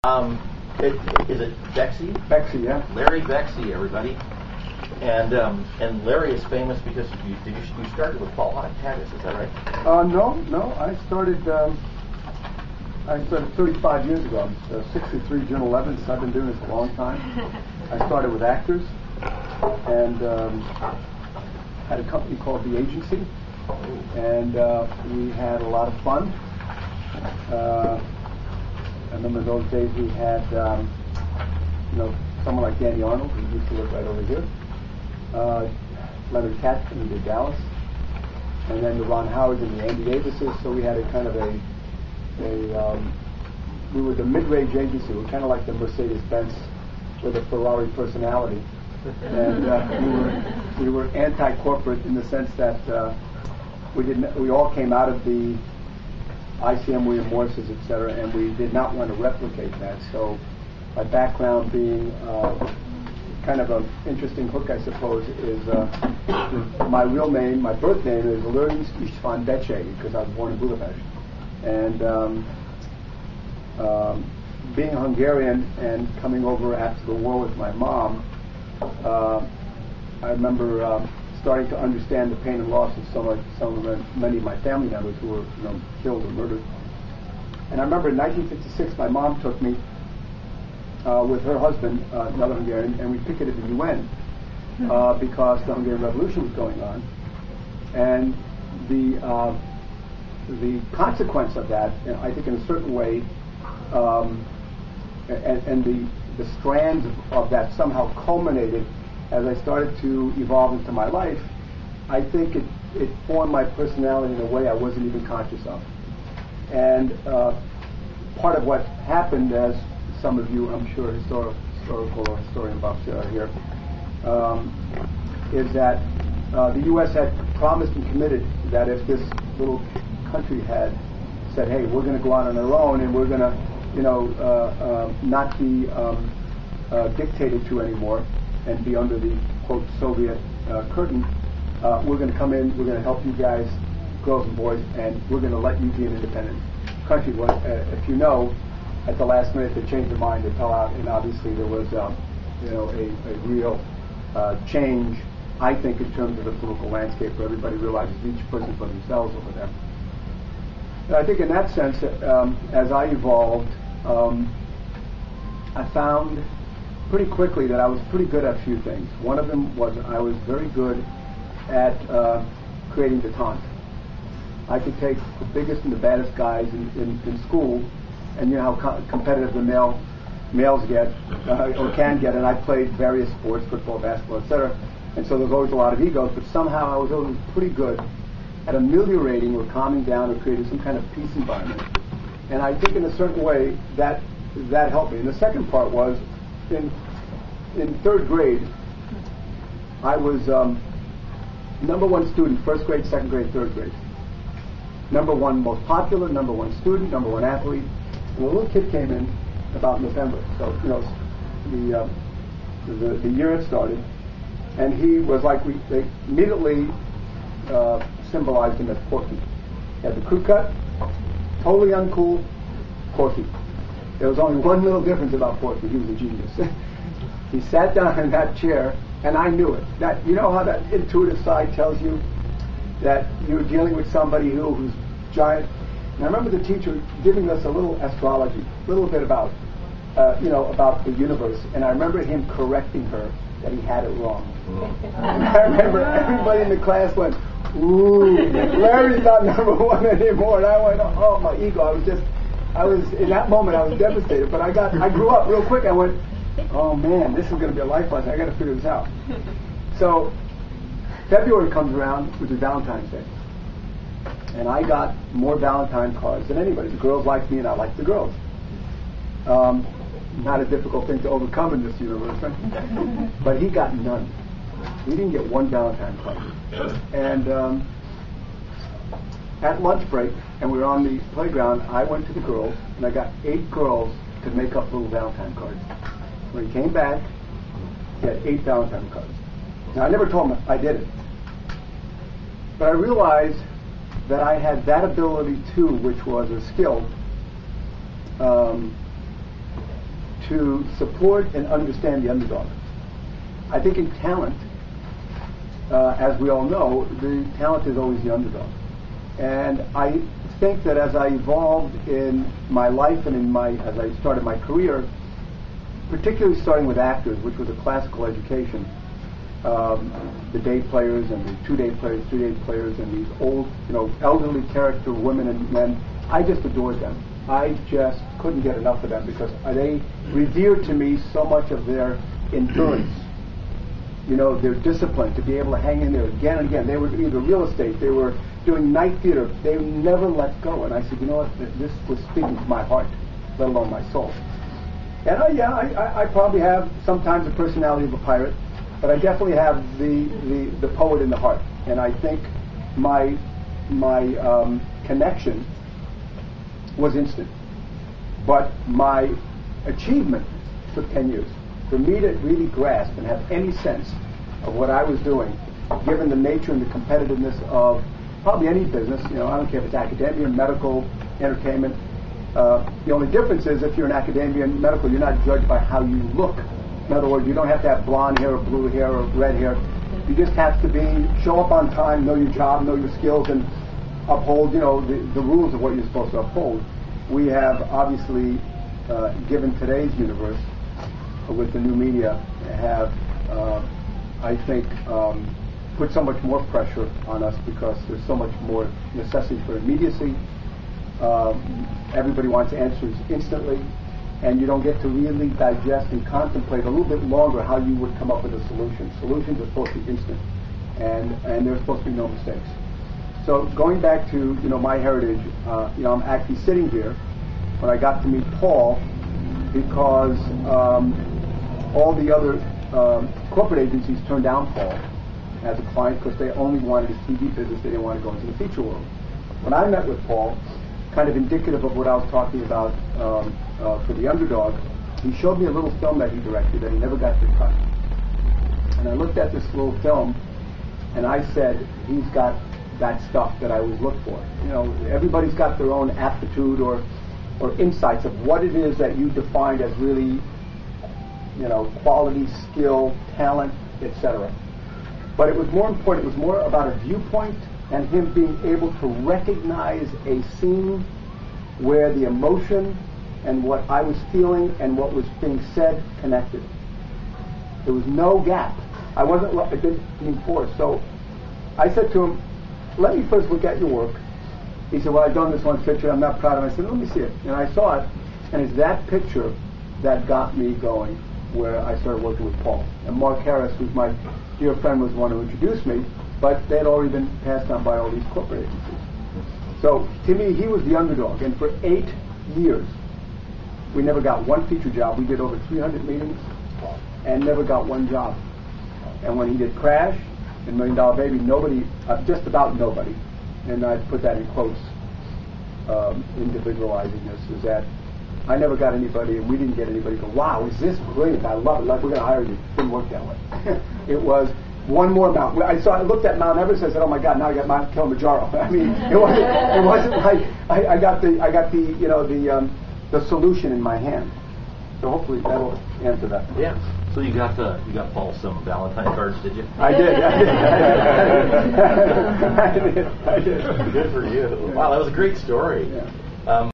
Um, is it Becsey? Becsey, yeah. LarryBecsey, everybody. And Larry is famous because you started with Paul Haggis, is that right? No. I started 35 years ago. I'm 63 June 11th, so I've been doing this a long time. I started with actors and had a company called The Agency, and we had a lot of fun. I remember those days we had, someone like Danny Arnold, who used to live right over here, Leonard Katz, who did Dallas, and then the Ron Howards and the Andy Davises. So we had a kind of we were the mid-range agency. We were kind of like the Mercedes-Benz with a Ferrari personality, and we were anti-corporate in the sense that we all came out of the ICM William Morris's, etc., and we did not want to replicate that. So my background being kind of an interesting hook, I suppose, is my real name, my birth name is LarryBecsey, because I was born in Budapest. And being a Hungarian and coming over after the war with my mom, I remember starting to understand the pain and loss of many of my family members who were killed or murdered. And I remember in 1956, my mom took me with her husband, another Hungarian, and we picketed the UN because the Hungarian Revolution was going on. And the consequence of that, I think in a certain way, and the strands of that somehow culminated as I started to evolve into my life. I think it formed my personality in a way I wasn't even conscious of. And part of what happened, as some of you, I'm sure, historical or historian buffs here, is that the U.S. had promised and committed that if this little country had said, hey, we're going to go out on our own and we're going to, not be dictated to anymore and be under the, quote, Soviet curtain, we're going to come in, we're going to help you guys, girls and boys, and we're going to let you be an independent country. Well, if you know, at the last minute they changed their mind, they fell out, and obviously there was, a real change, I think, in terms of the political landscape, where everybody realizes each person for themselves over there. And I think in that sense, as I evolved, I found pretty quickly that I was pretty good at a few things. One of them was I was very good at creating detente. I could take the biggest and the baddest guys in school, and you know how competitive the males get or can get, and I played various sports, football, basketball, etc., and so there was always a lot of egos, but somehow I was always pretty good at ameliorating or calming down or creating some kind of peace environment. And I think in a certain way that helped me. And the second part was in third grade, I was number one student, first grade, second grade, third grade. Number one most popular, number one student, number one athlete. And a little kid came in about November. So, the year had started. And he was like, they immediately symbolized him as Porky. He had the crew cut, totally uncool, Porky. There was only one little difference about Porky. He was a genius. He sat down in that chair, and I knew it. That, you know how that intuitive side tells you that you're dealing with somebody who's giant. And I remember the teacher giving us a little astrology, a little bit about, about the universe. And I remember him correcting her that he had it wrong. And I remember everybody in the class went, ooh, Larry's not number one anymore. And I went, oh, my ego. In that moment, I was devastated. But I grew up real quick. I went, oh man, this is going to be a life lesson. I got to figure this out. So February comes around, which is Valentine's Day. And I got more Valentine cards than anybody. The girls liked me and I liked the girls. Not a difficult thing to overcome in this universe, right? But he got none. He didn't get one Valentine card. And at lunch break, and we were on the playground, I went to the girls, and I got 8 girls to make up little Valentine cards. When he came back, he had 8 Valentine cards. Now, I never told him I did it. But I realized that I had that ability too, which was a skill, to support and understand the underdog. I think in talent, as we all know, the talent is always the underdog. And I think that as I evolved in my life and as I started my career, particularly starting with actors, which was a classical education, the day players and the 2-day players, 3-day players, and these old, elderly character women and men, I just adored them. I just couldn't get enough of them because they revered to me so much of their endurance, their discipline to be able to hang in there again and again. They were either real estate, they were doing night theater, they never let go. And I said, you know what, this was speaking to my heart, let alone my soul. And I probably have sometimes the personality of a pirate, but I definitely have the poet in the heart. And I think my connection was instant. But my achievement took 10 years. For me to really grasp and have any sense of what I was doing, given the nature and the competitiveness of probably any business, I don't care if it's academia, medical, entertainment. The only difference is if you're in academia and medical, you're not judged by how you look. In other words, you don't have to have blonde hair or blue hair or red hair. You just have to show up on time, know your job, know your skills, and uphold, the rules of what you're supposed to uphold. We have obviously, given today's universe, with the new media, have, I think, put so much more pressure on us because there's so much more necessity for immediacy. Everybody wants answers instantly, and you don't get to really digest and contemplate a little bit longer how you would come up with a solution. Solutions are supposed to be instant, and there's supposed to be no mistakes. So going back to my heritage, I'm actually sitting here when I got to meet Paul because all the other corporate agencies turned down Paul as a client because they only wanted his TV business. They didn't want to go into the feature world. When I met with Paul, kind of indicative of what I was talking about for the underdog, he showed me a little film that he directed that he never got to cut. And I looked at this little film and I said, he's got that stuff that I always look for. Everybody's got their own aptitude or insights of what it is that you defined as really, quality, skill, talent, etc. But it was more important, it was more about a viewpoint and him being able to recognize a scene where the emotion and what I was feeling and what was being said connected. There was no gap. I didn't mean forced. So I said to him, let me first look at your work. He said, well, I've done this one picture, I'm not proud of it. I said, let me see it. And I saw it, and it's that picture that got me going, where I started working with Paul. And Mark Harris, who's my dear friend, was the one who introduced me, but they had already been passed on by all these corporate agencies. So to me, he was the underdog. And for 8 years, we never got one feature job. We did over 300 meetings and never got one job. And when he did Crash and $1 Million Baby, nobody, just about nobody, and I put that in quotes, individualizing this, is that I never got anybody, and we didn't get anybody go, wow, is this brilliant? I love it. Like, we're going to hire you. It didn't work that way. It was one more mountain. I looked at Mount Everest and I said, oh my God, now I got Mount Kilimanjaro. I mean, it wasn't like I got the solution in my hand. So hopefully that'll answer that. Yeah. So you got Paul some Valentine cards, did you? I did. I did. Good for you. Wow, that was a great story. Yeah.